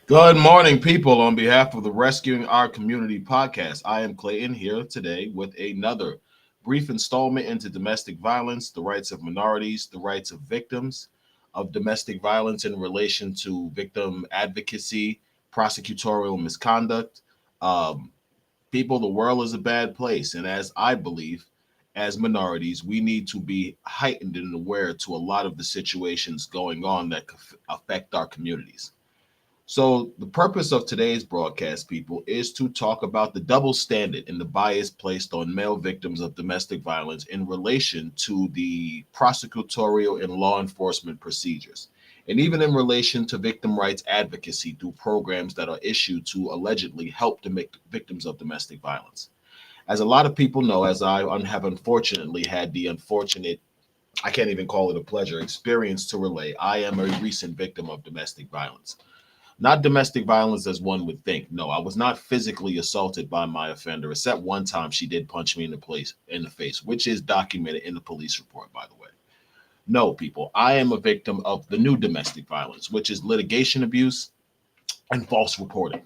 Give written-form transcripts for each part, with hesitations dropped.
Good morning, people. On behalf of the Rescuing Our Community podcast, I am Clayton here today with another brief installment into domestic violence, the rights of minorities, the rights of victims of domestic violence in relation to victim advocacy, prosecutorial misconduct. Um, People, the world is a bad place. And as I believe, as minorities, we need to be heightened and aware to a lot of the situations going on that affect our communities. So, the purpose of today's broadcast, people, is to talk about the double standard and the bias placed on male victims of domestic violence in relation to the prosecutorial and law enforcement procedures, and even in relation to victim rights advocacy through programs that are issued to allegedly help the victims of domestic violence. As a lot of people know, as I have unfortunately had the unfortunate, I can't even call it a pleasure, experience to relay, I am a recent victim of domestic violence. Not domestic violence as one would think. No, I was not physically assaulted by my offender, except one time she did punch me in the face, which is documented in the police report, by the way. No, people, I am a victim of the new domestic violence, which is litigation abuse and false reporting.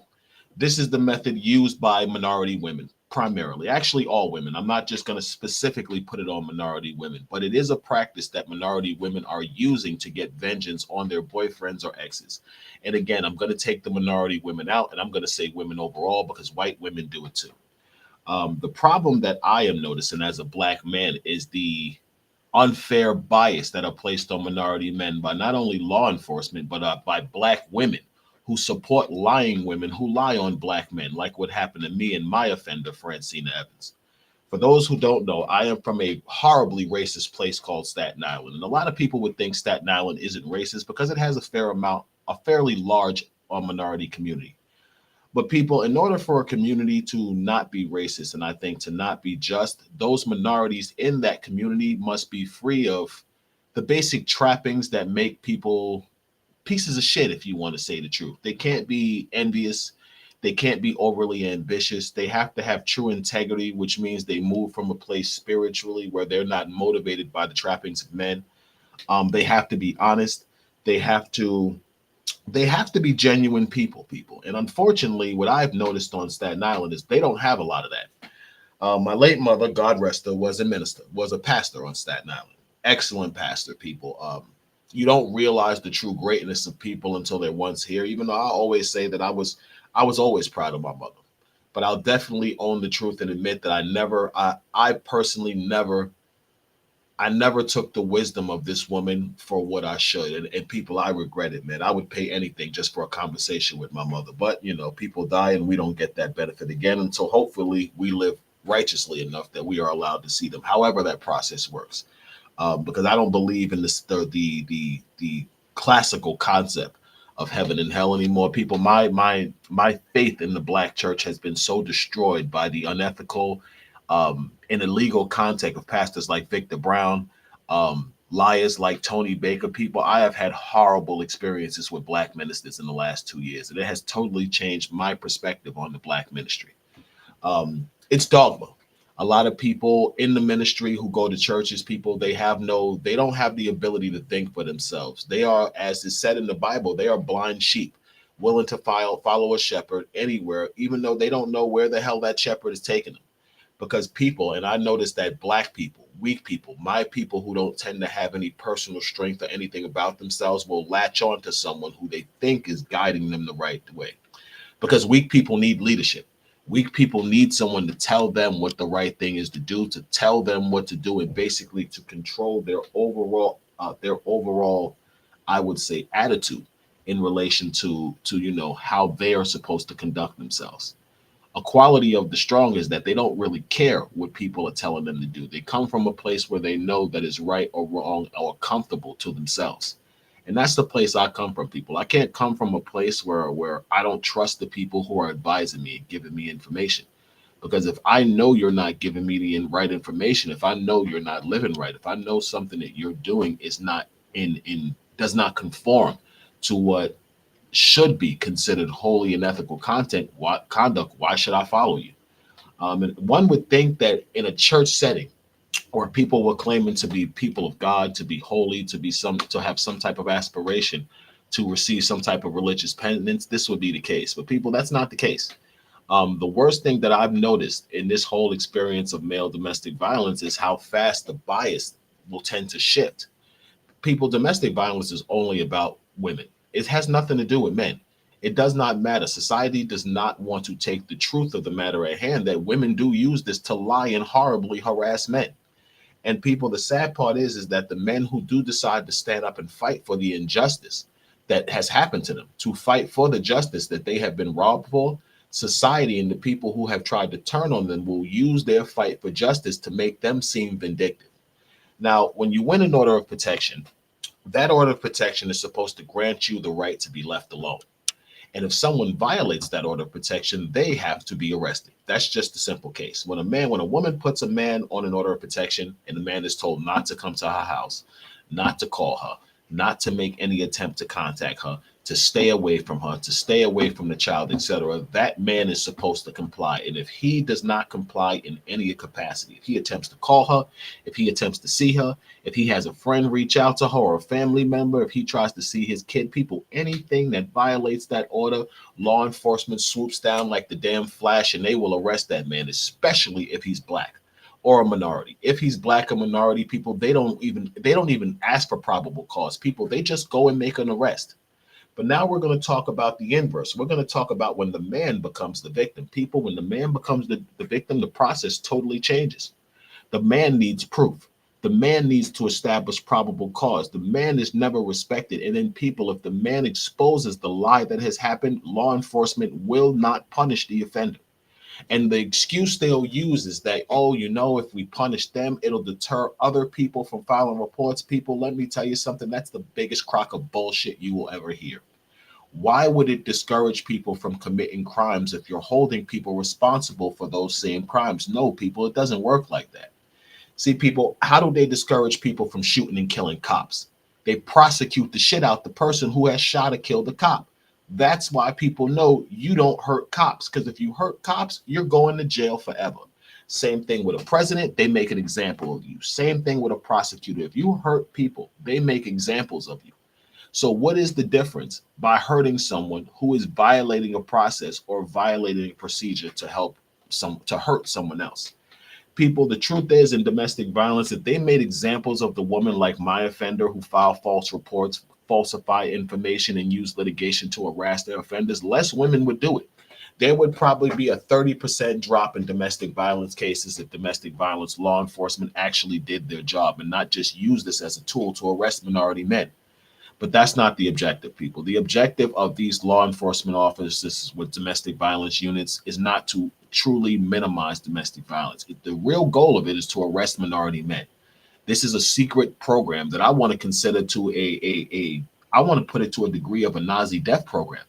This is the method used by minority women primarily, actually all women. I'm not just going to specifically put it on minority women, but it is a practice that minority women are using to get vengeance on their boyfriends or exes. And again, I'm going to take the minority women out and I'm going to say women overall because white women do it too. The problem that I am noticing as a black man is the unfair bias that are placed on minority men by not only law enforcement, but by black women who support lying women who lie on black men, like what happened to me and my offender, Francina Evans. For those who don't know, I am from a horribly racist place called Staten Island. And a lot of people would think Staten Island isn't racist because it has a fairly large minority community. But people, in order for a community to not be racist and I think to not be just, those minorities in that community must be free of the basic trappings that make people pieces of shit, if you want to say the truth. They can't be envious. They can't be overly ambitious. They have to have true integrity, which means they move from a place spiritually where they're not motivated by the trappings of men. They have to be honest. They have to they have to be genuine people. And unfortunately, what I've noticed on Staten Island is they don't have a lot of that. My late mother, God rest her, was a minister, was a pastor on Staten Island. Excellent pastor, people. You don't realize the true greatness of people until they're once here. Even though I always say that I was always proud of my mother, but I'll definitely own the truth and admit that I personally I never took the wisdom of this woman for what I should. And people, I regret it, man. I would pay anything just for a conversation with my mother. But, people die and we don't get that benefit again until hopefully we live righteously enough that we are allowed to see them. However, that process works. Because I don't believe in the classical concept of heaven and hell anymore. People, my faith in the black church has been so destroyed by the unethical and illegal contact of pastors like Victor Brown, liars like Tony Baker. People, I have had horrible experiences with black ministers in the last 2 years, and it has totally changed my perspective on the black ministry. It's dogma. A lot of people in the ministry who go to churches, people, they don't have the ability to think for themselves. They are, as is said in the Bible, they are blind sheep, willing to follow a shepherd anywhere, even though they don't know where the hell that shepherd is taking them. Because people, and I noticed that black people, weak people, my people who don't tend to have any personal strength or anything about themselves will latch on to someone who they think is guiding them the right way, because weak people need leadership. Weak people need someone to tell them what the right thing is to do, to tell them what to do, and basically to control their overall, I would say, attitude in relation to how they are supposed to conduct themselves. A quality of the strong is that they don't really care what people are telling them to do. They come from a place where they know that is right or wrong or comfortable to themselves. And that's the place I come from, people. I can't come from a place where I don't trust the people who are advising me and giving me information. Because if I know you're not giving me the right information, if I know you're not living right, if I know something that you're doing is not in does not conform to what should be considered holy and ethical conduct, why should I follow you? And one would think that in a church setting where people were claiming to be people of God, to be holy, to have some type of aspiration, to receive some type of religious penance, this would be the case. But people, that's not the case. The worst thing that I've noticed in this whole experience of male domestic violence is how fast the bias will tend to shift. People, domestic violence is only about women. It has nothing to do with men. It does not matter. Society does not want to take the truth of the matter at hand that women do use this to lie and horribly harass men. And people, the sad part is that the men who do decide to stand up and fight for the injustice that has happened to them, to fight for the justice that they have been robbed for, society and the people who have tried to turn on them will use their fight for justice to make them seem vindictive. Now, when you win an order of protection, that order of protection is supposed to grant you the right to be left alone. And if someone violates that order of protection, they have to be arrested. That's just a simple case. When a woman puts a man on an order of protection and the man is told not to come to her house, not to call her, not to make any attempt to contact her, to stay away from her, to stay away from the child, etc., that man is supposed to comply. And if he does not comply in any capacity, if he attempts to call her, if he attempts to see her, if he has a friend reach out to her or a family member, if he tries to see his kid, people, anything that violates that order, law enforcement swoops down like the damn Flash and they will arrest that man, especially if he's black or a minority. If he's black or minority, people, they don't even ask for probable cause. People, they just go and make an arrest. But now we're going to talk about the inverse. We're going to talk about when the man becomes the victim. People, when the man becomes the victim, the process totally changes. The man needs proof. The man needs to establish probable cause. The man is never respected. And then, people, if the man exposes the lie that has happened, law enforcement will not punish the offender. And the excuse they'll use is that, oh, if we punish them, it'll deter other people from filing reports. People, let me tell you something. That's the biggest crock of bullshit you will ever hear. Why would it discourage people from committing crimes if you're holding people responsible for those same crimes? No, people, it doesn't work like that. See, people, how do they discourage people from shooting and killing cops? They prosecute the shit out the person who has shot or killed a cop. That's why people know you don't hurt cops, because if you hurt cops, you're going to jail forever. Same thing with a president, they make an example of you. Same thing with a prosecutor. If you hurt people, they make examples of you. So what is the difference by hurting someone who is violating a process or violating a procedure to hurt someone else? People, the truth is, in domestic violence, if they made examples of the woman like my offender who filed false reports, falsify information, and use litigation to harass their offenders, less women would do it. There would probably be a 30% drop in domestic violence cases if domestic violence law enforcement actually did their job and not just use this as a tool to arrest minority men. But that's not the objective, people. The objective of these law enforcement officers with domestic violence units is not to truly minimize domestic violence. The real goal of it is to arrest minority men. This is a secret program that I want to consider to I want to put it to a degree of a Nazi death program,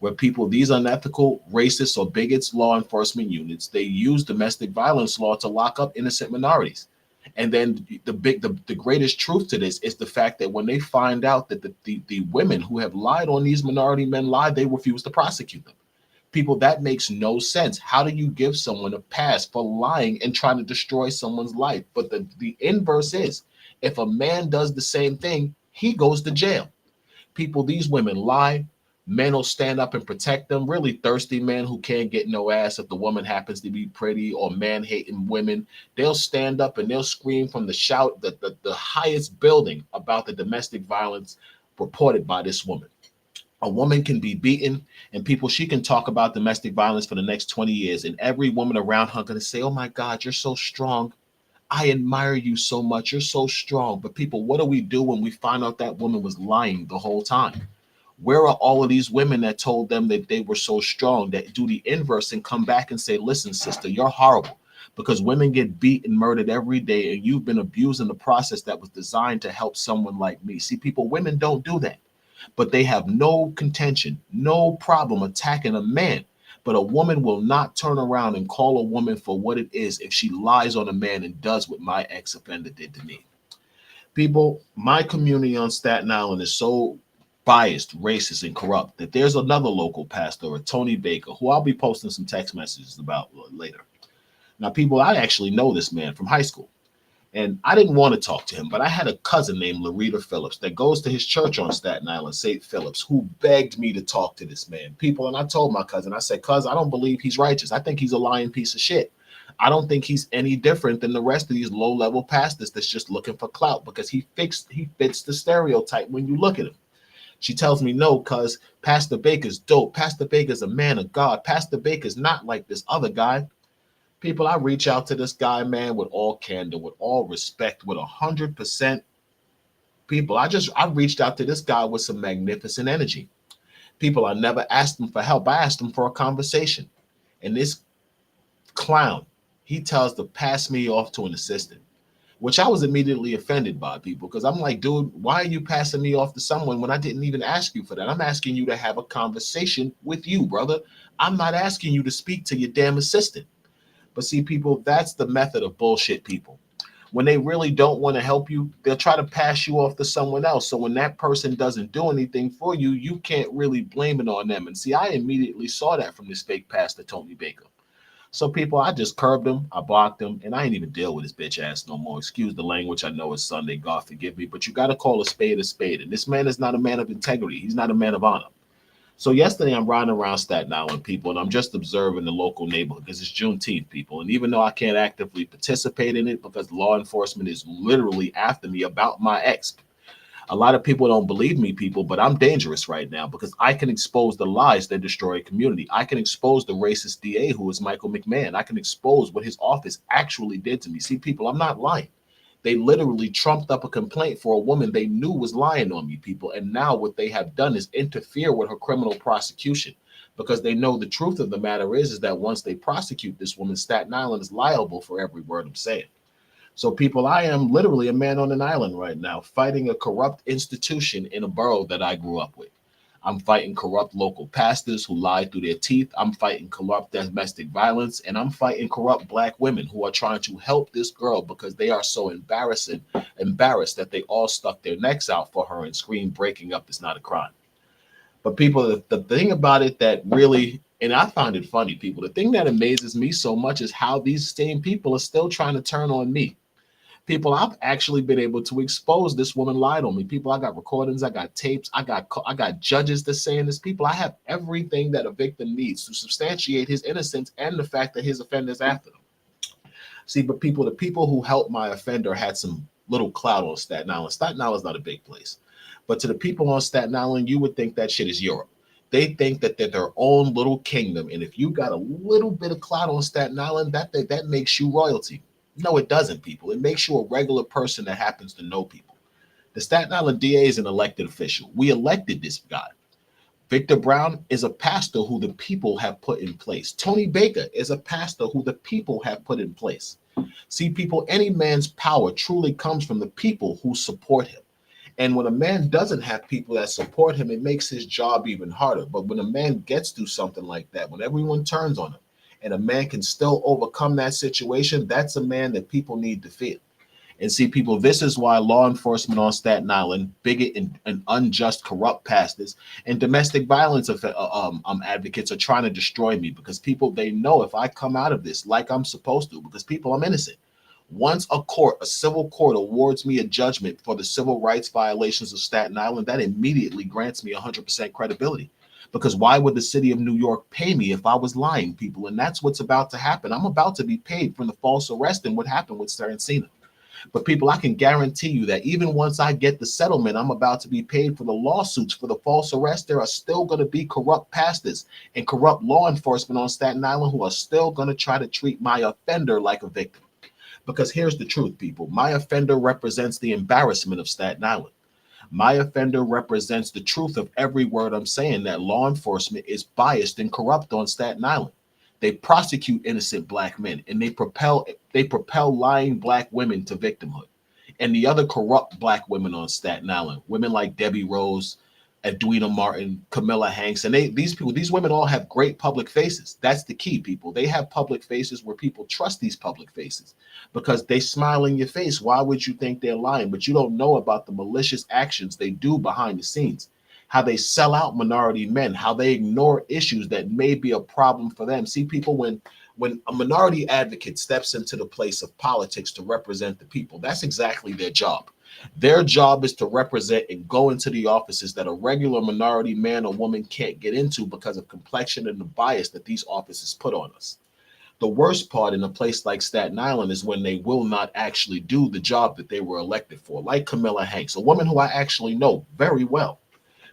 where people, these unethical, racist, or bigots law enforcement units, they use domestic violence law to lock up innocent minorities. And then the greatest truth to this is the fact that when they find out that the women who have lied on these minority men lied, they refuse to prosecute them. People, that makes no sense. How do you give someone a pass for lying and trying to destroy someone's life? But the inverse is, if a man does the same thing, he goes to jail. People, these women lie. Men will stand up and protect them. Really thirsty men who can't get no ass if the woman happens to be pretty, or man-hating women. They'll stand up and they'll scream from the highest building about the domestic violence reported by this woman. A woman can be beaten, and people, she can talk about domestic violence for the next 20 years, and every woman around her going to say, oh my God, you're so strong. I admire you so much. You're so strong. But people, what do we do when we find out that woman was lying the whole time? Where are all of these women that told them that they were so strong, that do the inverse and come back and say, listen, sister, you're horrible, because women get beat and murdered every day, and you've been abusing the process that was designed to help someone like me. See, people, women don't do that, but they have no contention, no problem attacking a man. But a woman will not turn around and call a woman for what it is if she lies on a man and does what my ex-offender did to me. People, my community on Staten Island is so biased, racist, and corrupt that there's another local pastor, Tony Baker, who I'll be posting some text messages about later. Now, people, I actually know this man from high school. And I didn't want to talk to him, but I had a cousin named Larita Phillips that goes to his church on Staten Island, St. Phillips, who begged me to talk to this man. People, and I told my cousin, I said, cuz, I don't believe he's righteous. I think he's a lying piece of shit. I don't think he's any different than the rest of these low-level pastors that's just looking for clout because he fits the stereotype when you look at him. She tells me, no, cuz Pastor Baker's dope. Pastor Baker's a man of God. Pastor Baker's not like this other guy. People, I reach out to this guy, man, with all candor, with all respect, with 100% people. I reached out to this guy with some magnificent energy. People, I never asked him for help. I asked him for a conversation. And this clown, he tells to pass me off to an assistant, which I was immediately offended by, people, because I'm like, dude, why are you passing me off to someone when I didn't even ask you for that? I'm asking you to have a conversation with you, brother. I'm not asking you to speak to your damn assistant. But see, people, that's the method of bullshit people. When they really don't want to help you, they'll try to pass you off to someone else. So when that person doesn't do anything for you, you can't really blame it on them. And see, I immediately saw that from this fake pastor, Tony Baker. So people, I just curbed him, I blocked him, and I ain't even deal with his bitch ass no more. Excuse the language. I know it's Sunday. God forgive me, but you got to call a spade a spade. And this man is not a man of integrity. He's not a man of honor. So yesterday I'm riding around Staten Island, people, and I'm just observing the local neighborhood because it's Juneteenth, people. And even though I can't actively participate in it because law enforcement is literally after me about my ex, a lot of people don't believe me, people, but I'm dangerous right now because I can expose the lies that destroy a community. I can expose the racist DA who is Michael McMahon. I can expose what his office actually did to me. See, people, I'm not lying. They literally trumped up a complaint for a woman they knew was lying on me, people. And now what they have done is interfere with her criminal prosecution because they know the truth of the matter is that once they prosecute this woman, Staten Island is liable for every word I'm saying. So, people, I am literally a man on an island right now, fighting a corrupt institution in a borough that I grew up with. I'm fighting corrupt local pastors who lie through their teeth. I'm fighting corrupt domestic violence, and I'm fighting corrupt black women who are trying to help this girl because they are so embarrassed that they all stuck their necks out for her and screamed, "Breaking up is not a crime." But people, the thing about it that really, and I find it funny, people, the thing that amazes me so much is how these same people are still trying to turn on me. People, I've actually been able to expose this woman lied on me. People, I got recordings, I got tapes, I got judges that saying this. People, I have everything that a victim needs to substantiate his innocence and the fact that his offender's after them. See, but people, the people who helped my offender had some little clout on Staten Island. Staten Island's not a big place. But to the people on Staten Island, you would think that shit is Europe. They think that they're their own little kingdom. And if you got a little bit of clout on Staten Island, that makes you royalty. No, it doesn't, people. It makes you a regular person that happens to know people. The Staten Island DA is an elected official. We elected this guy. Victor Brown is a pastor who the people have put in place. Tony Baker is a pastor who the people have put in place. See, people, any man's power truly comes from the people who support him. And when a man doesn't have people that support him, it makes his job even harder. But when a man gets through something like that, when everyone turns on him, and a man can still overcome that situation, that's a man that people need to fear. And see, people, this is why law enforcement on Staten Island, bigot and unjust, corrupt pastors, and domestic violence advocates are trying to destroy me because people, they know if I come out of this like I'm supposed to, because people, I'm innocent. Once a civil court awards me a judgment for the civil rights violations of Staten Island, that immediately grants me 100% credibility. Because why would the city of New York pay me if I was lying, people? And that's what's about to happen. I'm about to be paid from the false arrest and what happened with Sarancina. But people, I can guarantee you that even once I get the settlement, I'm about to be paid for the lawsuits for the false arrest. There are still going to be corrupt pastors and corrupt law enforcement on Staten Island who are still going to try to treat my offender like a victim. Because here's the truth, people. My offender represents the embarrassment of Staten Island. My offender represents the truth of every word I'm saying, that law enforcement is biased and corrupt on Staten Island. They prosecute innocent black men and they propel lying black women to victimhood. And the other corrupt black women on Staten Island, women like Debbie Rose, Edwina Martin, Camilla Hanks, and these women all have great public faces. That's the key, people. They have public faces where people trust these public faces because they smile in your face. Why would you think they're lying? But you don't know about the malicious actions they do behind the scenes, how they sell out minority men, how they ignore issues that may be a problem for them. See, people, when a minority advocate steps into the place of politics to represent the people, that's exactly their job. Their job is to represent and go into the offices that a regular minority man or woman can't get into because of complexion and the bias that these offices put on us. The worst part in a place like Staten Island is when they will not actually do the job that they were elected for, like Camilla Hanks, a woman who I actually know very well.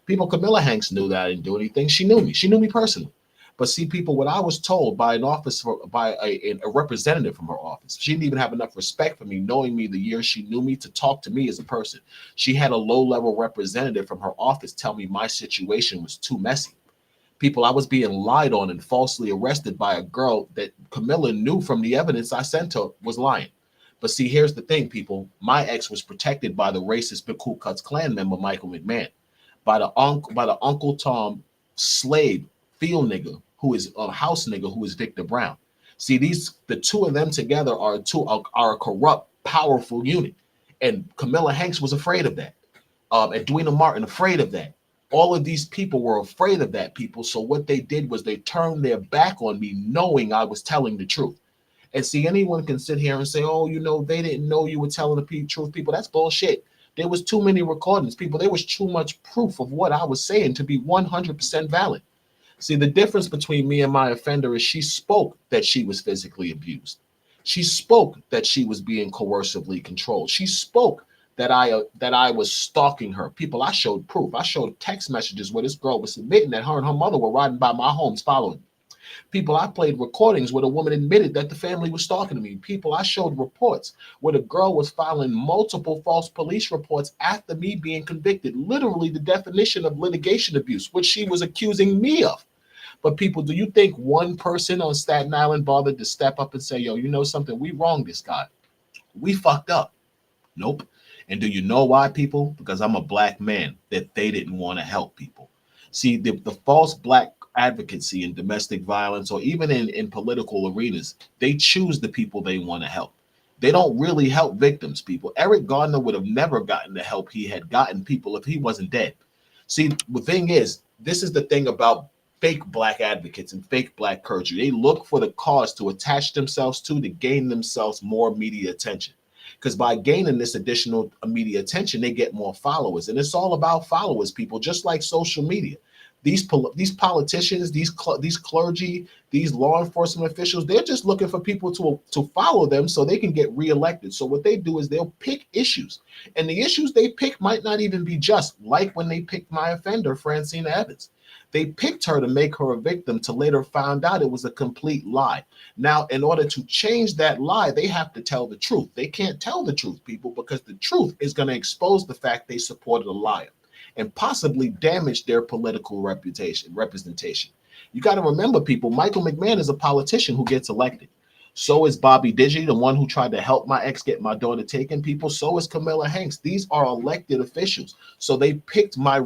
People, Camilla Hanks knew that I didn't do anything. She knew me. She knew me personally. But see, people, what I was told by an office by a representative from her office, she didn't even have enough respect for me, knowing me the years she knew me, to talk to me as a person. She had a low-level representative from her office tell me my situation was too messy. People, I was being lied on and falsely arrested by a girl that Camilla knew from the evidence I sent her was lying. But see, here's the thing, people. My ex was protected by the racist Ku Klux Klan member Michael McMahon, by the Uncle Tom slave field nigga who is a house nigga who is Victor Brown. See, the two of them together are a corrupt, powerful unit, and Camilla Hanks was afraid of that. Edwina Martin afraid of that. All of these people were afraid of that, people. So what they did was they turned their back on me, knowing I was telling the truth. And see, anyone can sit here and say, "Oh, they didn't know you were telling the truth." People, that's bullshit. There was too many recordings, people. There was too much proof of what I was saying to be 100% valid. See, the difference between me and my offender is she spoke that she was physically abused. She spoke that she was being coercively controlled. She spoke that I was stalking her. People, I showed proof. I showed text messages where this girl was admitting that her and her mother were riding by my homes following me. People, I played recordings where the woman admitted that the family was talking to me. People, I showed reports where the girl was filing multiple false police reports after me being convicted. Literally the definition of litigation abuse, which she was accusing me of. But people, do you think one person on Staten Island bothered to step up and say, "Yo, you know something? We wronged this guy. We fucked up"? Nope. And do you know why, people? Because I'm a black man that they didn't want to help people. See, the false black advocacy in domestic violence or even in political arenas, they choose the people they want to help. They don't really help victims, people. Eric Gardner would have never gotten the help he had gotten, people, if he wasn't dead. See, the thing is, this is the thing about fake black advocates and fake black clergy. They look for the cause to attach themselves to gain themselves more media attention. Because by gaining this additional media attention, they get more followers. And it's all about followers, people, just like social media. These politicians, these clergy, these law enforcement officials, they're just looking for people to follow them so they can get reelected. So what they do is they'll pick issues. And the issues they pick might not even be just, like when they picked my offender, Francina Evans. They picked her to make her a victim to later find out it was a complete lie. Now, in order to change that lie, they have to tell the truth. They can't tell the truth, people, because the truth is going to expose the fact they supported a liar and possibly damage their political representation. You got to remember, people, Michael McMahon is a politician who gets elected. So is Bobby Digi, the one who tried to help my ex get my daughter taken, people. So is Camilla Hanks. These are elected officials. So they picked my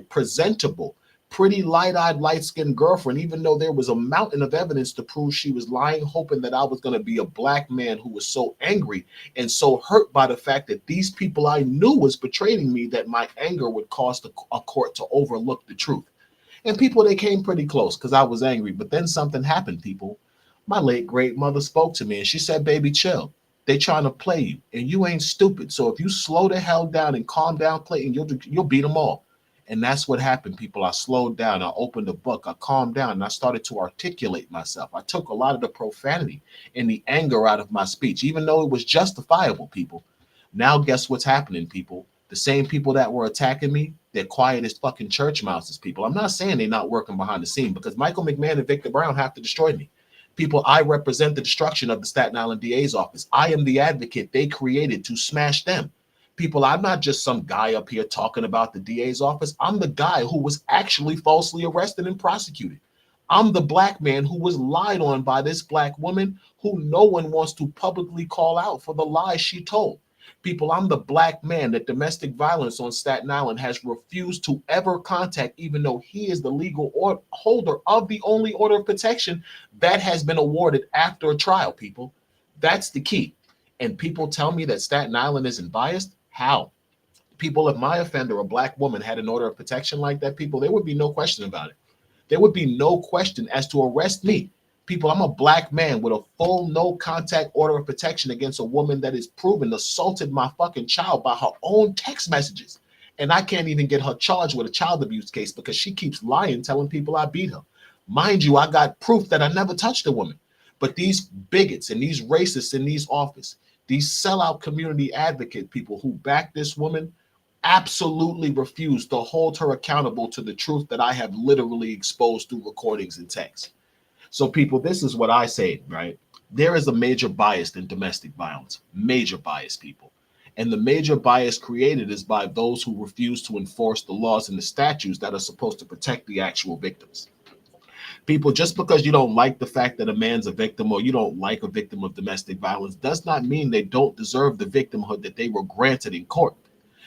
presentable, pretty light-eyed, light-skinned girlfriend, even though there was a mountain of evidence to prove she was lying, hoping that I was going to be a black man who was so angry and so hurt by the fact that these people I knew was betraying me that my anger would cause a court to overlook the truth. And people, they came pretty close because I was angry. But then something happened, people. My late great mother spoke to me and she said, "Baby, chill. They trying to play you and you ain't stupid. So if you slow the hell down and calm down, Clayton, you'll beat them all." And that's what happened, people. I slowed down. I opened the book. I calmed down and I started to articulate myself. I took a lot of the profanity and the anger out of my speech, even though it was justifiable, people. Now, guess what's happening, people? The same people that were attacking me, they're quiet as fucking church mouses, people. I'm not saying they're not working behind the scene because Michael McMahon and Victor Brown have to destroy me. People, I represent the destruction of the Staten Island DA's office. I am the advocate they created to smash them. People, I'm not just some guy up here talking about the DA's office. I'm the guy who was actually falsely arrested and prosecuted. I'm the black man who was lied on by this black woman who no one wants to publicly call out for the lies she told. People, I'm the black man that domestic violence on Staten Island has refused to ever contact, even though he is the legal holder of the only order of protection that has been awarded after a trial, people. That's the key. And people tell me that Staten Island isn't biased. How? People, if my offender, a black woman, had an order of protection like that, people, there would be no question about it. There would be no question as to arrest me. People, I'm a black man with a full no contact order of protection against a woman that is proven assaulted my fucking child by her own text messages. And I can't even get her charged with a child abuse case because she keeps lying, telling people I beat her. Mind you, I got proof that I never touched a woman. But these bigots and these racists in these office, these sellout community advocate people who back this woman, absolutely refuse to hold her accountable to the truth that I have literally exposed through recordings and texts. So, people, this is what I say, right? There is a major bias in domestic violence, major bias, people. And the major bias created is by those who refuse to enforce the laws and the statutes that are supposed to protect the actual victims. People, just because you don't like the fact that a man's a victim or you don't like a victim of domestic violence does not mean they don't deserve the victimhood that they were granted in court.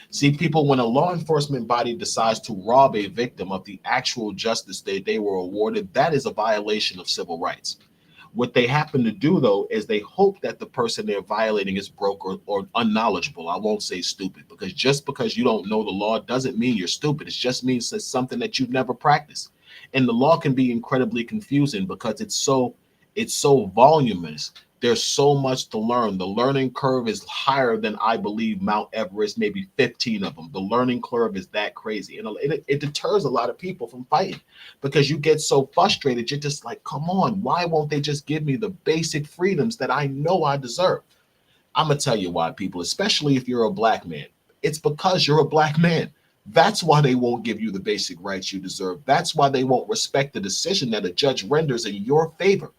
See, people, when a law enforcement body decides to rob a victim of the actual justice they were awarded, that is a violation of civil rights. What they happen to do, though, is they hope that the person they're violating is broke or unknowledgeable. I won't say stupid, because just because you don't know the law doesn't mean you're stupid. It just means it's something that you've never practiced. And the law can be incredibly confusing because it's so voluminous. There's so much to learn. The learning curve is higher than, I believe, Mount Everest, maybe 15 of them. The learning curve is that crazy. And it deters a lot of people from fighting because you get so frustrated. You're just like, come on, why won't they just give me the basic freedoms that I know I deserve? I'm going to tell you why, people, especially if you're a black man. It's because you're a black man. That's why they won't give you the basic rights you deserve. That's why they won't respect the decision that a judge renders in your favor.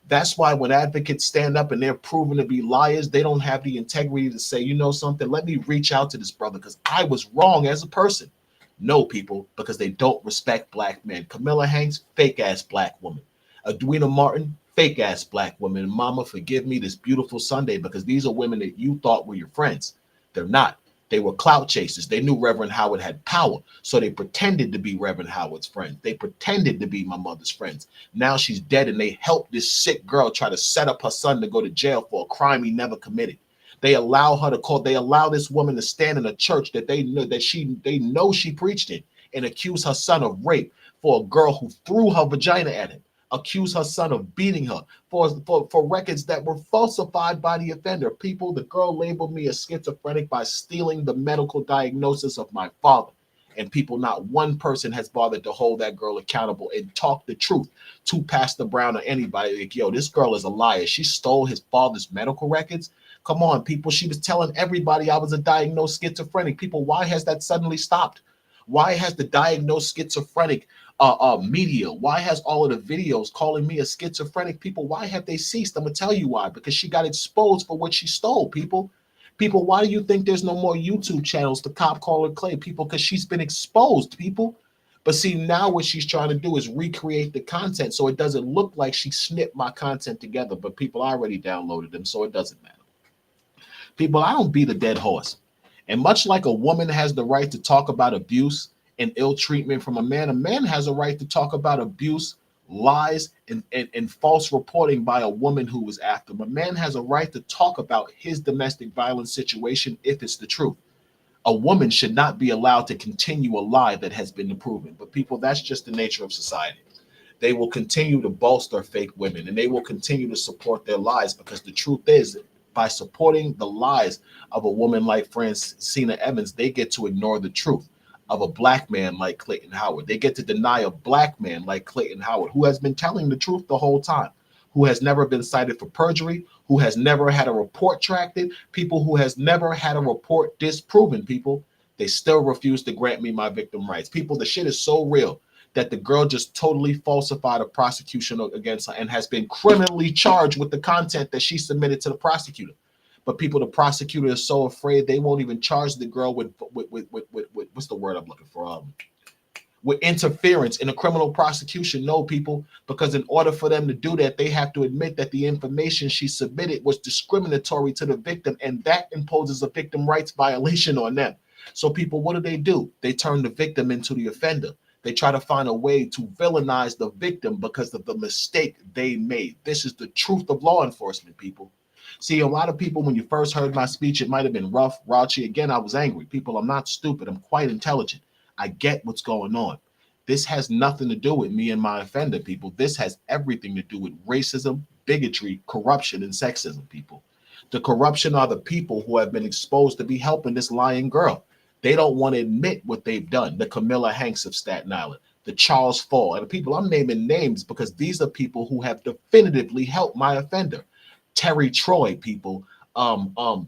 That's why when advocates stand up and they're proven to be liars, they don't have the integrity to say, you know something, let me reach out to this brother because I was wrong as a person. No, people, because they don't respect black men. Camilla Hanks, fake ass black woman. Edwina Martin, fake ass black woman. Mama, forgive me this beautiful Sunday because these are women that you thought were your friends. They're not. They were clout chasers. They knew Reverend Howard had power, so they pretended to be Reverend Howard's friends. They pretended to be my mother's friends. Now she's dead, and they helped this sick girl try to set up her son to go to jail for a crime he never committed. They allow her to call. They allow this woman to stand in a church that they know she preached in and accuse her son of rape for a girl who threw her vagina at him. Accuse her son of beating her for records that were falsified by the offender. People, the girl labeled me as schizophrenic by stealing the medical diagnosis of my father. And people, not one person has bothered to hold that girl accountable and talk the truth to Pastor Brown or anybody. Like, yo, this girl is a liar. She stole his father's medical records. Come on, people. She was telling everybody I was a diagnosed schizophrenic. People, why has that suddenly stopped? Why has the diagnosed schizophrenic media, why has all of the videos calling me a schizophrenic, people, why have they ceased? I'm gonna tell you why. Because she got exposed for what she stole. People, why do you think there's no more YouTube channels to cop call her Clay? People, because she's been exposed, people. But see, now what she's trying to do is recreate the content so it doesn't look like she snipped my content together. But people, I already downloaded them, so it doesn't matter. People, I don't beat a dead horse. And much like a woman has the right to talk about abuse and ill treatment from a man has a right to talk about abuse, lies, and false reporting by a woman who was after him. A man has a right to talk about his domestic violence situation if it's the truth. A woman should not be allowed to continue a lie that has been proven. But people, that's just the nature of society. They will continue to bolster fake women and they will continue to support their lies because the truth is, by supporting the lies of a woman like Francina Evans, they get to ignore the truth of a black man like Clayton Howard. They get to deny a black man like Clayton Howard, who has been telling the truth the whole time, who has never been cited for perjury, who has never had a report tracted, people who has never had a report disproven. People, they still refuse to grant me my victim rights. People, the shit is so real that the girl just totally falsified a prosecution against her and has been criminally charged with the content that she submitted to the prosecutor. But people, the prosecutor is so afraid they won't even charge the girl with what's the word I'm looking for? With interference in a criminal prosecution. No, people, because in order for them to do that, they have to admit that the information she submitted was discriminatory to the victim, and that imposes a victim rights violation on them. So people, what do? They turn the victim into the offender. They try to find a way to villainize the victim because of the mistake they made. This is the truth of law enforcement, people. See, a lot of people, when you first heard my speech, it might have been rough, raunchy. Again, I was angry. People, I'm not stupid. I'm quite intelligent. I get what's going on. This has nothing to do with me and my offender, people. This has everything to do with racism, bigotry, corruption, and sexism, people. The corruption are the people who have been exposed to be helping this lying girl. They don't want to admit what they've done. The Camilla Hanks of Staten Island, the Charles Fall, and the people I'm naming names because these are people who have definitively helped my offender. Terry Troy, people,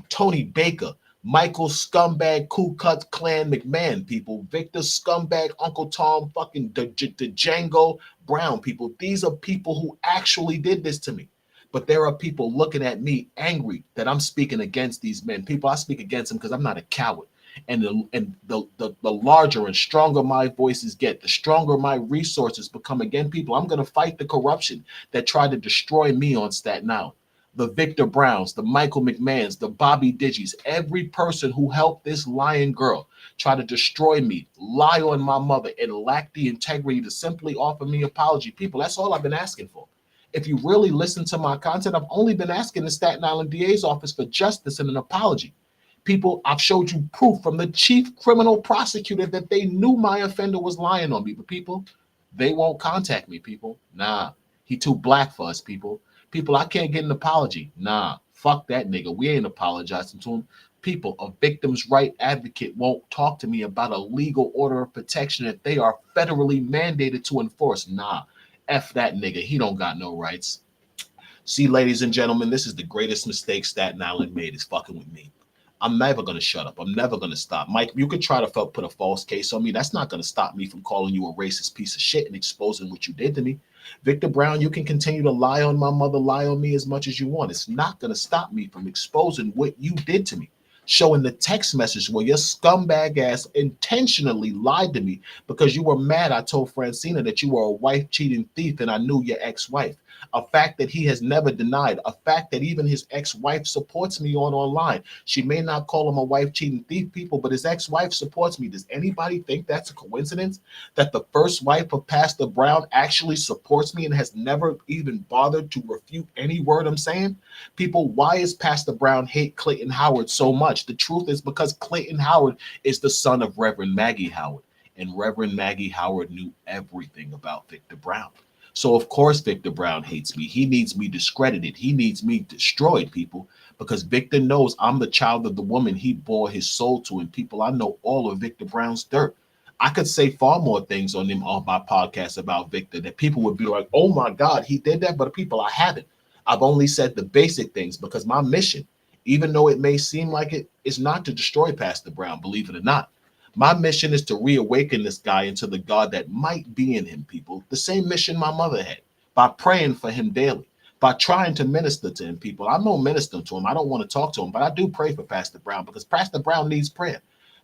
Tony Baker, Michael Scumbag Ku Klux Klan McMahon, people, Victor Scumbag Uncle Tom fucking Django Brown, people. These are people who actually did this to me. But there are people looking at me angry that I'm speaking against these men. People, I speak against them because I'm not a coward. And the larger and stronger my voices get, the stronger my resources become. Again, people, I'm going to fight the corruption that tried to destroy me on Staten Island. The Victor Browns, the Michael McMahons, the Bobby Diggies, every person who helped this lying girl try to destroy me, lie on my mother, and lack the integrity to simply offer me apology. People, that's all I've been asking for. If you really listen to my content, I've only been asking the Staten Island DA's office for justice and an apology. People, I've showed you proof from the chief criminal prosecutor that they knew my offender was lying on me. But people, they won't contact me, people. Nah, he too black for us, people. People, I can't get an apology. Nah, fuck that nigga. We ain't apologizing to him. People, a victim's right advocate won't talk to me about a legal order of protection that they are federally mandated to enforce. Nah, F that nigga. He don't got no rights. See, ladies and gentlemen, this is the greatest mistake Staten Island made is fucking with me. I'm never going to shut up. I'm never going to stop. Mike, you could try to put a false case on me. That's not going to stop me from calling you a racist piece of shit and exposing what you did to me. Victor Brown, you can continue to lie on my mother, lie on me as much as you want. It's not going to stop me from exposing what you did to me. Showing the text message where your scumbag ass intentionally lied to me because you were mad I told Francina that you were a wife cheating thief and I knew your ex-wife. A fact that he has never denied, a fact that even his ex-wife supports me on online. She may not call him a wife cheating thief, people, but his ex-wife supports me. Does anybody think that's a coincidence that the first wife of Pastor Brown actually supports me and has never even bothered to refute any word I'm saying? People, why is Pastor Brown hate Clayton Howard so much? The truth is because Clayton Howard is the son of Reverend Maggie Howard, and Reverend Maggie Howard knew everything about Victor Brown. So of course Victor Brown hates me. He needs me discredited. He needs me destroyed, people, because Victor knows I'm the child of the woman he bore his soul to. And people, I know all of Victor Brown's dirt. I could say far more things on him on my podcast about Victor that people would be like, oh my God, he did that. But people, I haven't. I've only said the basic things because my mission, even though it may seem like it, is not to destroy Pastor Brown, believe it or not. My mission is to reawaken this guy into the God that might be in him, people. The same mission my mother had by praying for him daily, by trying to minister to him, people. I'm no minister to him. I don't want to talk to him, but I do pray for Pastor Brown because Pastor Brown needs prayer.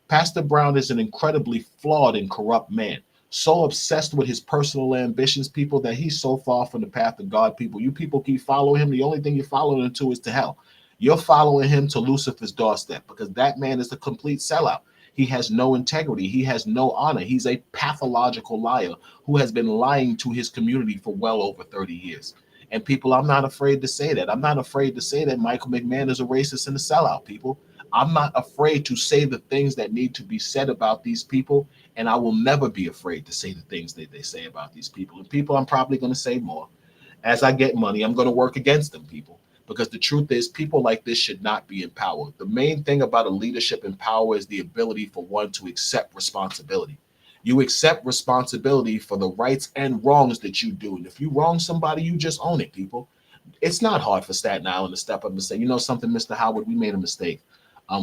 Pastor Brown is an incredibly flawed and corrupt man, so obsessed with his personal ambitions, people, that he's so far from the path of God, people. You people keep following him. The only thing you're following him to is to hell. You're following him to Lucifer's doorstep because that man is a complete sellout. He has no integrity. He has no honor. He's a pathological liar who has been lying to his community for well over 30 years. And people, I'm not afraid to say that. I'm not afraid to say that Michael McMahon is a racist and a sellout, people. I'm not afraid to say the things that need to be said about these people. And I will never be afraid to say the things that they say about these people. And people, I'm probably going to say more. As I get money, I'm going to work against them, people. Because the truth is, people like this should not be in power. The main thing about a leadership in power is the ability for one to accept responsibility. You accept responsibility for the rights and wrongs that you do. And if you wrong somebody, you just own it, people. It's not hard for Staten Island to step up and say, you know something, Mr. Howard, we made a mistake.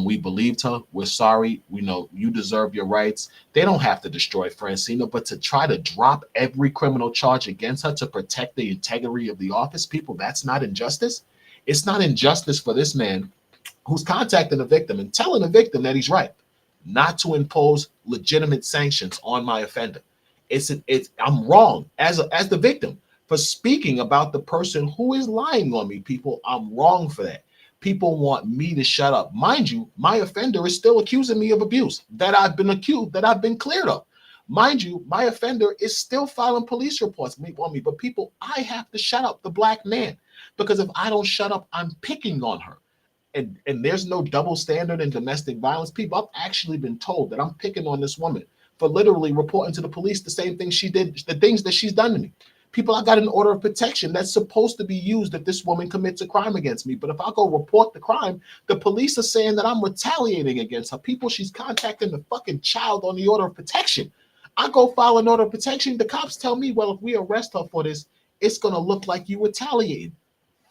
We believed her. We're sorry. We know you deserve your rights. They don't have to destroy Francina, but to try to drop every criminal charge against her to protect the integrity of the office, people, that's not injustice. It's not injustice for this man who's contacting the victim and telling the victim that he's right, not to impose legitimate sanctions on my offender. It's I'm wrong as the victim for speaking about the person who is lying on me. People, I'm wrong for that. People want me to shut up. Mind you, my offender is still accusing me of abuse that I've been accused, that I've been cleared of. Mind you, my offender is still filing police reports on me. But people, I have to shut up the black man because if I don't shut up, I'm picking on her. And there's no double standard in domestic violence. People, I've actually been told that I'm picking on this woman for literally reporting to the police the same thing she did, the things that she's done to me. People, I got an order of protection that's supposed to be used if this woman commits a crime against me. But if I go report the crime, the police are saying that I'm retaliating against her. People, she's contacting the fucking child on the order of protection. I go file an order of protection. The cops tell me, well, if we arrest her for this, it's going to look like you retaliated.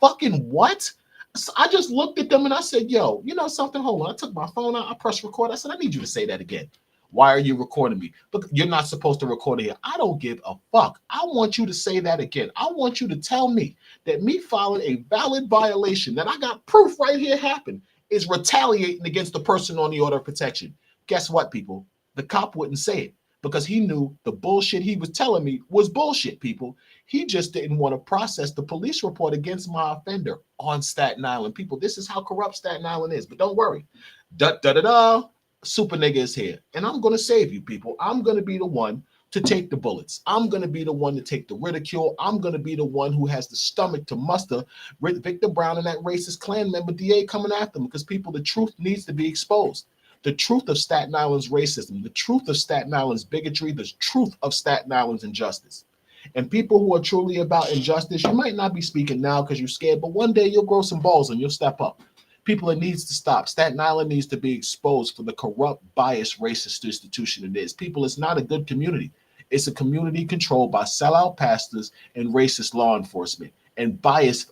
Fucking what? So I just looked at them and I said, yo, you know something? Hold on. I took my phone out. I pressed record. I said, I need you to say that again. Why are you recording me? But you're not supposed to record it here. I don't give a fuck. I want you to say that again. I want you to tell me that me filing a valid violation that I got proof right here happened is retaliating against the person on the order of protection. Guess what, people? The cop wouldn't say it because he knew the bullshit he was telling me was bullshit, people. He just didn't want to process the police report against my offender on Staten Island. People, this is how corrupt Staten Island is. But don't worry. Da da da da. Super nigga is here. And I'm going to save you, people. I'm going to be the one to take the bullets. I'm going to be the one to take the ridicule. I'm going to be the one who has the stomach to muster Victor Brown and that racist Klan member DA coming after him because, people, the truth needs to be exposed. The truth of Staten Island's racism, the truth of Staten Island's bigotry, the truth of Staten Island's injustice. And people who are truly about injustice, you might not be speaking now because you're scared, but one day you'll grow some balls and you'll step up. People, it needs to stop. Staten Island needs to be exposed for the corrupt, biased, racist institution it is. People, it's not a good community. It's a community controlled by sellout pastors and racist law enforcement and biased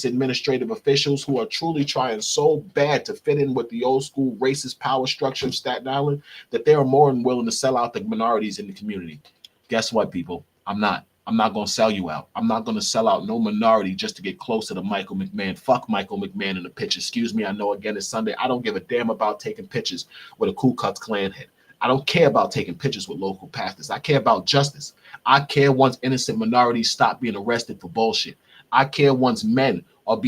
administrative officials who are truly trying so bad to fit in with the old school racist power structure of Staten Island that they are more than willing to sell out the minorities in the community. Guess what, people? I'm not going to sell you out. I'm not going to sell out no minority just to get closer to Michael McMahon. Fuck Michael McMahon in the picture. Excuse me. I know, again, it's Sunday. I don't give a damn about taking pictures with a Ku Klux Klan head. I don't care about taking pictures with local pastors. I care about justice. I care once innocent minorities stop being arrested for bullshit. I care once men are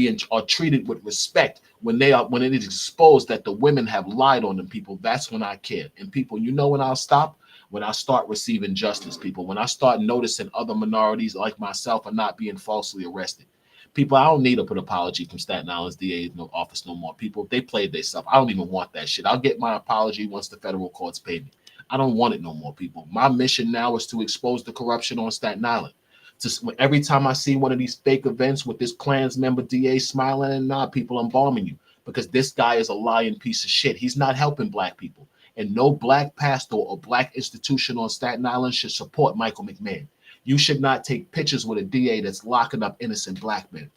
treated with respect when it is exposed that the women have lied on them, people. That's when I care. And people, you know when I'll stop? When I start receiving justice, people, when I start noticing other minorities like myself are not being falsely arrested. People, I don't need a apology from Staten Island's DA office no more. People, they played themselves. I don't even want that shit. I'll get my apology once the federal courts pay me. I don't want it no more, people. My mission now is to expose the corruption on Staten Island. Every time I see one of these fake events with this Klans member DA smiling and nod, people, I'm bombing you because this guy is a lying piece of shit. He's not helping black people. And no black pastor or black institution on Staten Island should support Michael McMahon. You should not take pictures with a DA that's locking up innocent black men.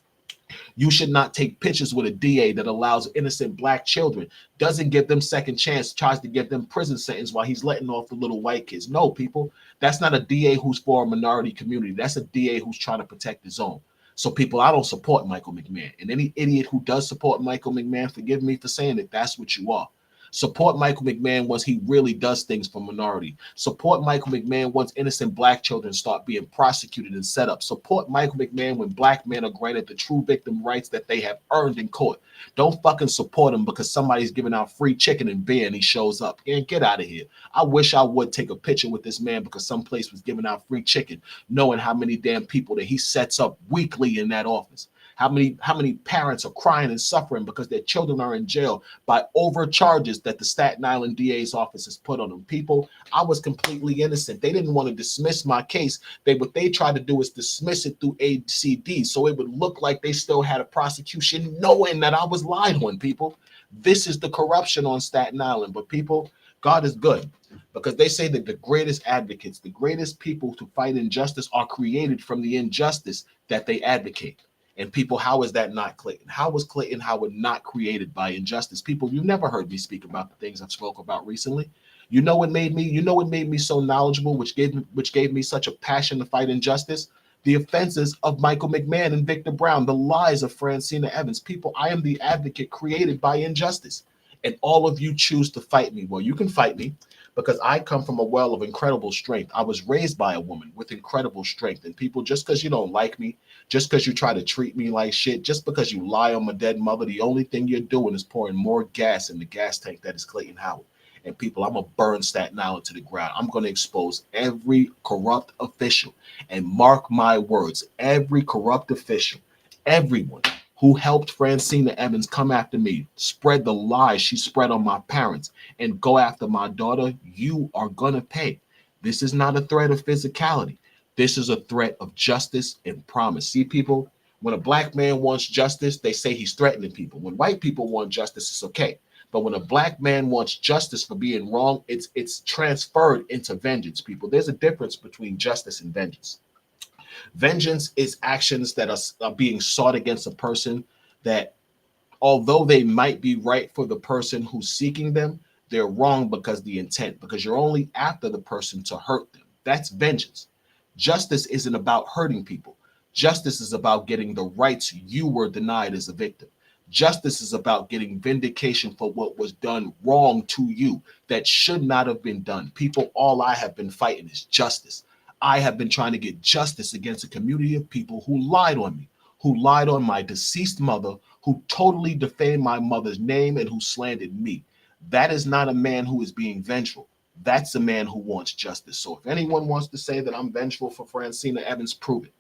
You should not take pictures with a DA that allows innocent black children, doesn't give them second chance, tries to give them prison sentence while he's letting off the little white kids. No, people, that's not a DA who's for a minority community. That's a DA who's trying to protect his own. So, people, I don't support Michael McMahon. And any idiot who does support Michael McMahon, forgive me for saying it, that's what you are. Support Michael McMahon once he really does things for minority. Support Michael McMahon once innocent black children start being prosecuted and set up. Support Michael McMahon when black men are granted the true victim rights that they have earned in court. Don't fucking support him because somebody's giving out free chicken and beer and he shows up. And get out of here. I wish I would take a picture with this man because some place was giving out free chicken, knowing how many damn people that he sets up weekly in that office. How many parents are crying and suffering because their children are in jail by overcharges that the Staten Island DA's office has put on them. People, I was completely innocent. They didn't want to dismiss my case. What they tried to do is dismiss it through ACD so it would look like they still had a prosecution knowing that I was lied on, people. This is the corruption on Staten Island. But people, God is good because they say that the greatest advocates, the greatest people to fight injustice are created from the injustice that they advocate. And people, how is that not Clayton? How was Clayton Howard not created by injustice? People, you never heard me speak about the things I've spoke about recently. You know what made me so knowledgeable, which gave me such a passion to fight injustice? The offenses of Michael McMahon and Victor Brown, the lies of Francina Evans. People, I am the advocate created by injustice. And all of you choose to fight me. Well, you can fight me because I come from a well of incredible strength. I was raised by a woman with incredible strength. And people, just because you don't like me, just because you try to treat me like shit, just because you lie on my dead mother, the only thing you're doing is pouring more gas in the gas tank that is Clayton Howard. And people, I'm going to burn Staten Island to the ground. I'm going to expose every corrupt official. And mark my words, every corrupt official, everyone who helped Francina Evans come after me, spread the lies she spread on my parents, and go after my daughter, you are gonna pay. This is not a threat of physicality. This is a threat of justice and promise. See, people, when a black man wants justice, they say he's threatening people. When white people want justice, it's okay. But when a black man wants justice for being wrong, it's transferred into vengeance, people. There's a difference between justice and vengeance. Vengeance is actions that are being sought against a person that, although they might be right for the person who's seeking them, they're wrong because the intent, because you're only after the person to hurt them. That's vengeance. Justice isn't about hurting people. Justice is about getting the rights you were denied as a victim. Justice is about getting vindication for what was done wrong to you that should not have been done. People, all I have been fighting is justice. I have been trying to get justice against a community of people who lied on me, who lied on my deceased mother, who totally defamed my mother's name, and who slandered me. That is not a man who is being vengeful. That's a man who wants justice. So if anyone wants to say that I'm vengeful for Francina Evans, prove it.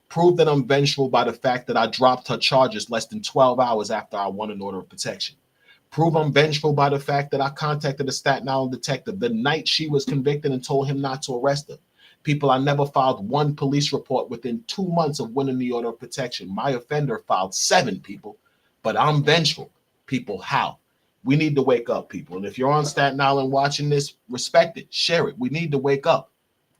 Prove that I'm vengeful by the fact that I dropped her charges less than 12 hours after I won an order of protection. Prove I'm vengeful by the fact that I contacted a Staten Island detective the night she was convicted and told him not to arrest her. People, I never filed one police report within 2 months of winning the order of protection. My offender filed 7, people, but I'm vengeful. People, how? We need to wake up, people. And if you're on Staten Island watching this, respect it, share it. We need to wake up.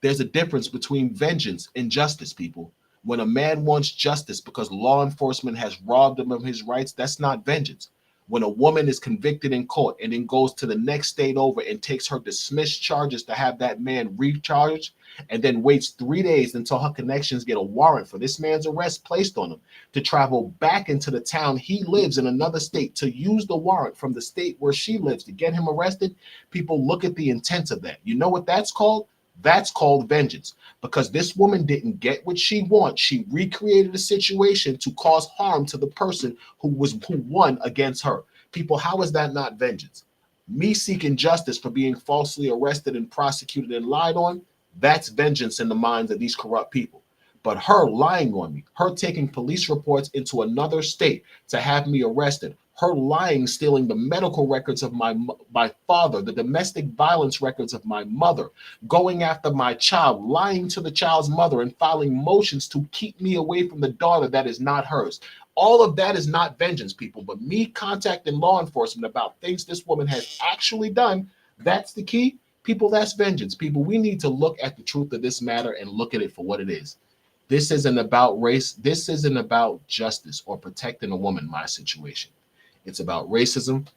There's a difference between vengeance and justice, people. When a man wants justice because law enforcement has robbed him of his rights, that's not vengeance. When a woman is convicted in court and then goes to the next state over and takes her dismissed charges to have that man recharged, and then waits 3 days until her connections get a warrant for this man's arrest placed on him to travel back into the town he lives in another state to use the warrant from the state where she lives to get him arrested, people, look at the intent of that. You know what that's called? That's called vengeance, because this woman didn't get what she wants. She recreated a situation to cause harm to the person who won against her. People, how is that not vengeance? Me seeking justice for being falsely arrested and prosecuted and lied on, that's vengeance in the minds of these corrupt people. But her lying on me, her taking police reports into another state to have me arrested, her lying, stealing the medical records of my father, the domestic violence records of my mother, going after my child, lying to the child's mother, and filing motions to keep me away from the daughter that is not hers. All of that is not vengeance, people. But me contacting law enforcement about things this woman has actually done, that's the key. People, that's vengeance. People, we need to look at the truth of this matter and look at it for what it is. This isn't about race. This isn't about justice or protecting a woman, my situation. It's about racism.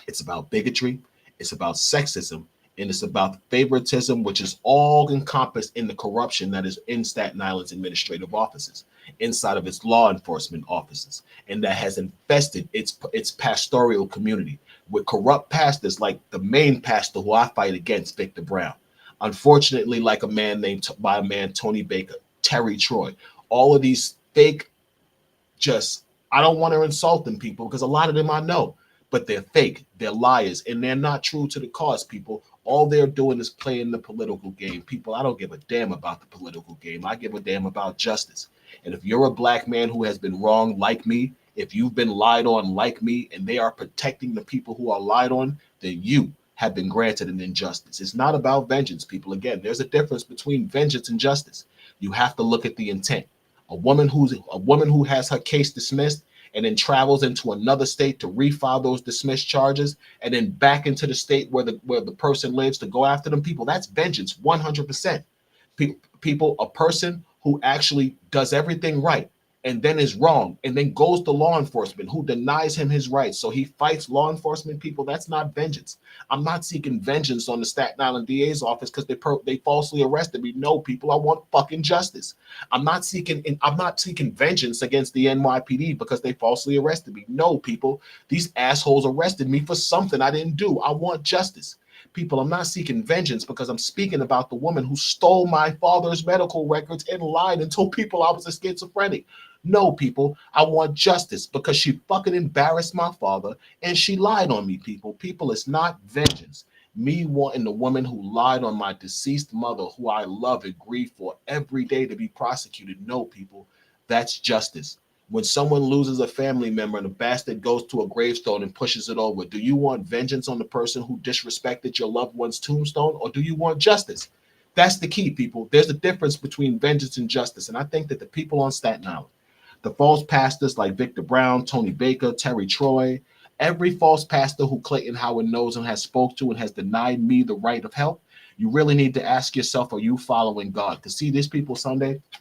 It's about bigotry. It's about sexism. And it's about favoritism, which is all encompassed in the corruption that is in Staten Island's administrative offices, inside of its law enforcement offices, and that has infested its pastoral community with corrupt pastors like the main pastor who I fight against, Victor Brown. Unfortunately, like a man named by a man, Tony Baker, Terry Troy, all of these fake, just, I don't want to insult them, people, because a lot of them I know, but they're fake, they're liars, and they're not true to the cause, people. All they're doing is playing the political game. People, I don't give a damn about the political game. I give a damn about justice. And if you're a black man who has been wronged like me, if you've been lied on like me, and they are protecting the people who are lied on, then you have been granted an injustice. It's not about vengeance, people. Again, there's a difference between vengeance and justice. You have to look at the intent. A woman who has her case dismissed and then travels into another state to refile those dismissed charges, and then back into the state where the person lives to go after them, people, that's vengeance 100%. People, a person who actually does everything right and then is wrong and then goes to law enforcement who denies him his rights, so he fights law enforcement, people, that's not vengeance. I'm not seeking vengeance on the Staten Island DA's office because they falsely arrested me. No, people, I want fucking justice. I'm not seeking vengeance against the NYPD because they falsely arrested me. No, people, these assholes arrested me for something I didn't do. I want justice. People, I'm not seeking vengeance because I'm speaking about the woman who stole my father's medical records and lied and told people I was a schizophrenic. No, people, I want justice because she fucking embarrassed my father and she lied on me, people. People, it's not vengeance. Me wanting the woman who lied on my deceased mother, who I love and grieve for every day, to be prosecuted. No, people, that's justice. When someone loses a family member and a bastard goes to a gravestone and pushes it over, do you want vengeance on the person who disrespected your loved one's tombstone, or do you want justice? That's the key, people. There's a difference between vengeance and justice. And I think that the people on Staten Island, the false pastors like Victor Brown, Tony Baker, Terry Troy, every false pastor who Clayton Howard knows and has spoke to and has denied me the right of help, you really need to ask yourself, are you following God? To see these people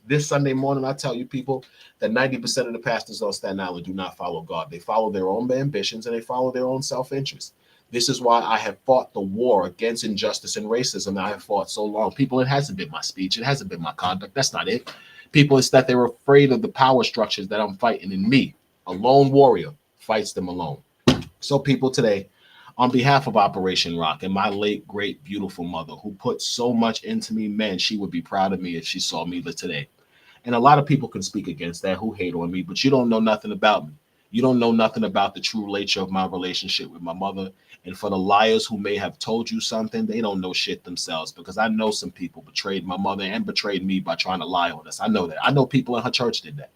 this Sunday morning, I tell you people that 90% of the pastors on Staten Island do not follow God. They follow their own ambitions and they follow their own self-interest. This is why I have fought the war against injustice and racism that I have fought so long. People, it hasn't been my speech. It hasn't been my conduct. That's not it. People, it's that they're afraid of the power structures that I'm fighting in me. A lone warrior fights them alone. So people, today, on behalf of Operation Rock and my late, great, beautiful mother who put so much into me, man, she would be proud of me if she saw me today. And a lot of people can speak against that who hate on me, but you don't know nothing about me. You don't know nothing about the true nature of my relationship with my mother. And for the liars who may have told you something, they don't know shit themselves, because I know some people betrayed my mother and betrayed me by trying to lie on us. I know that. I know people in her church did that.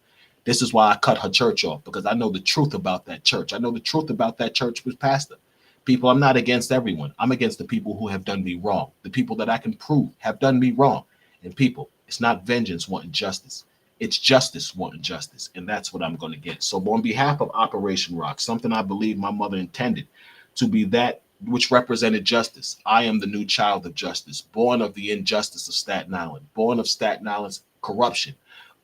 This is why I cut her church off, because I know the truth about that church. I know the truth about that church was pastor. People, I'm not against everyone. I'm against the people who have done me wrong. The people that I can prove have done me wrong. And people, it's not vengeance wanting justice. It's justice wanting justice. And that's what I'm going to get. So on behalf of Operation Rock, something I believe my mother intended to be that which represented justice. I am the new child of justice, born of the injustice of Staten Island, born of Staten Island's corruption,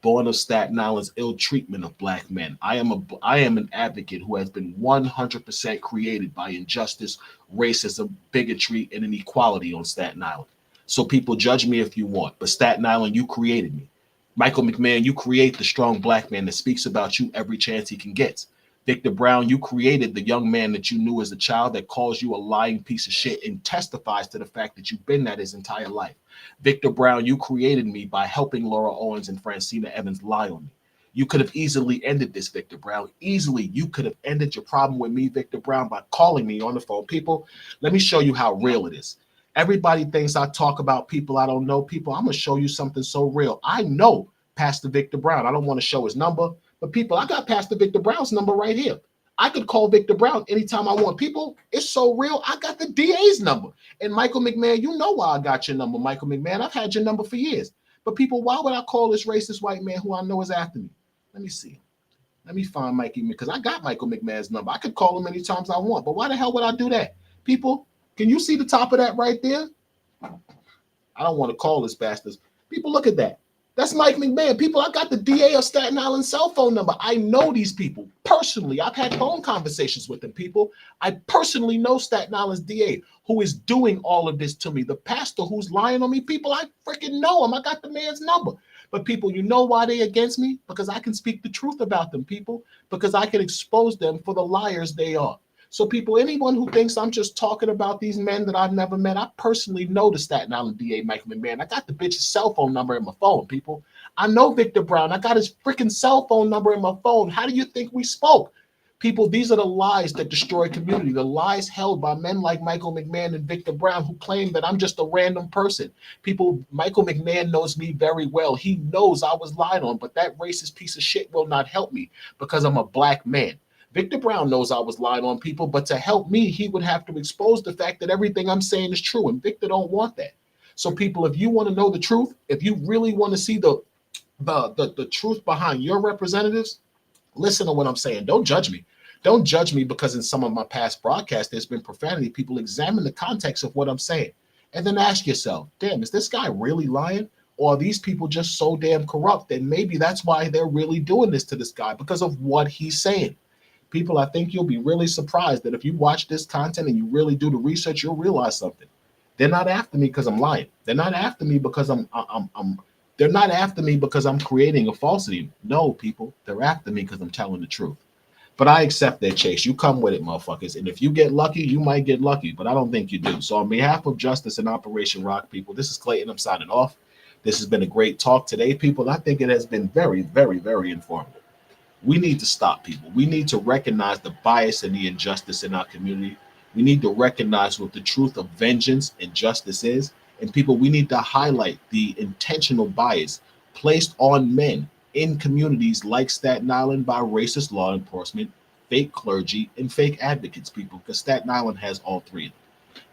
born of Staten Island's ill treatment of black men. I am an advocate who has been 100% created by injustice, racism, bigotry, and inequality on Staten Island. So people, judge me if you want, but Staten Island, you created me. Michael McMahon, you create the strong black man that speaks about you every chance he can get. Victor Brown, you created the young man that you knew as a child that calls you a lying piece of shit and testifies to the fact that you've been that his entire life. Victor Brown, you created me by helping Laura Owens and Francina Evans lie on me. You could have easily ended this, Victor Brown. Easily, you could have ended your problem with me, Victor Brown, by calling me on the phone. People, let me show you how real it is. Everybody thinks I talk about people I don't know. People, I'm going to show you something so real. I know Pastor Victor Brown. I don't want to show his number, but people, I got Pastor Victor Brown's number right here. I could call Victor Brown anytime I want. People, it's so real. I got the DA's number. And Michael McMahon, you know why I got your number, Michael McMahon. I've had your number for years. But people, why would I call this racist white man who I know is after me? Let me see. Let me find Mikey, because I got Michael McMahon's number. I could call him any times I want. But why the hell would I do that? People, can you see the top of that right there? I don't want to call this bastards. People, look at that. That's Mike McMahon. People, I got the DA of Staten Island cell phone number. I know these people personally. I've had phone conversations with them, people. I personally know Staten Island's DA who is doing all of this to me. The pastor who's lying on me, people, I freaking know him. I got the man's number. But people, you know why they against me? Because I can speak the truth about them, people. Because I can expose them for the liars they are. So people, anyone who thinks I'm just talking about these men that I've never met, I personally know the Staten Island DA, Michael McMahon. I got the bitch's cell phone number in my phone, people. I know Victor Brown. I got his freaking cell phone number in my phone. How do you think we spoke? People, these are the lies that destroy community, the lies held by men like Michael McMahon and Victor Brown who claim that I'm just a random person. People, Michael McMahon knows me very well. He knows I was lied on, but that racist piece of shit will not help me because I'm a black man. Victor Brown knows I was lying on people, but to help me, he would have to expose the fact that everything I'm saying is true, and Victor don't want that. So people, if you want to know the truth, if you really want to see the truth behind your representatives, listen to what I'm saying. Don't judge me. Don't judge me because in some of my past broadcasts, there's been profanity. People, examine the context of what I'm saying. And then ask yourself, damn, is this guy really lying? Or are these people just so damn corrupt that maybe that's why they're really doing this to this guy, because of what he's saying? People, I think you'll be really surprised that if you watch this content and you really do the research, you'll realize something. They're not after me because I'm lying. They're not after me because they're not after me because I'm creating a falsity. No, people, they're after me because I'm telling the truth. But I accept that chase. You come with it, motherfuckers. And if you get lucky, you might get lucky, but I don't think you do. So on behalf of Justice and Operation Rock, people, this is Clayton. I'm signing off. This has been a great talk today, people. I think it has been very, very, very informative. We need to stop people. We need to recognize the bias and the injustice in our community. We need to recognize what the truth of vengeance and justice is. And people, we need to highlight the intentional bias placed on men in communities like Staten Island by racist law enforcement, fake clergy, and fake advocates, people, because Staten Island has all three of them.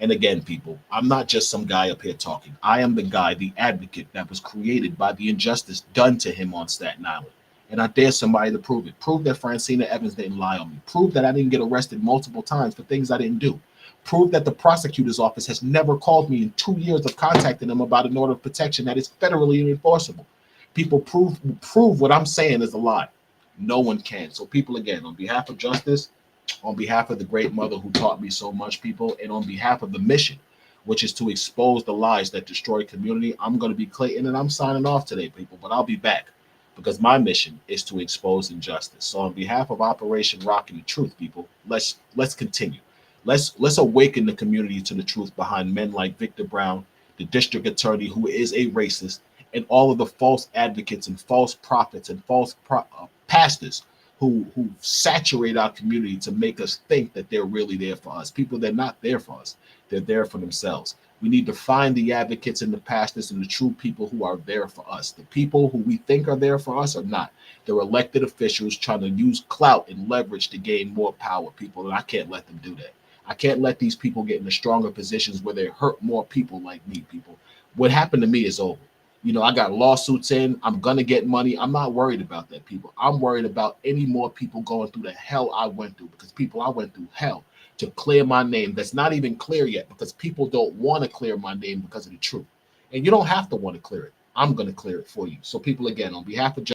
And again, people, I'm not just some guy up here talking. I am the guy, the advocate that was created by the injustice done to him on Staten Island. And I dare somebody to prove it. Prove that Francina Evans didn't lie on me. Prove that I didn't get arrested multiple times for things I didn't do. Prove that the prosecutor's office has never called me in 2 years of contacting them about an order of protection that is federally enforceable. People, prove what I'm saying is a lie. No one can. So people, again, on behalf of justice, on behalf of the great mother who taught me so much, people, and on behalf of the mission, which is to expose the lies that destroy community, I'm going to be Clayton, and I'm signing off today, people, but I'll be back because my mission is to expose injustice. So on behalf of Operation Rocking the Truth, people, let's continue. Let's awaken the community to the truth behind men like Victor Brown, the district attorney who is a racist, and all of the false advocates and false prophets and pastors who saturate our community to make us think that they're really there for us. People, they're not there for us. They're there for themselves. We need to find the advocates and the pastors and the true people who are there for us. The people who we think are there for us are not. They're elected officials trying to use clout and leverage to gain more power, people, and I can't let them do that. I can't let these people get into stronger positions where they hurt more people like me, people. What happened to me is over. I got lawsuits in. I'm going to get money. I'm not worried about that, people. I'm worried about any more people going through the hell I went through, because people, I went through hell to clear my name. That's not even clear yet because people don't want to clear my name because of the truth. And you don't have to want to clear it. I'm going to clear it for you. So people, again, on behalf of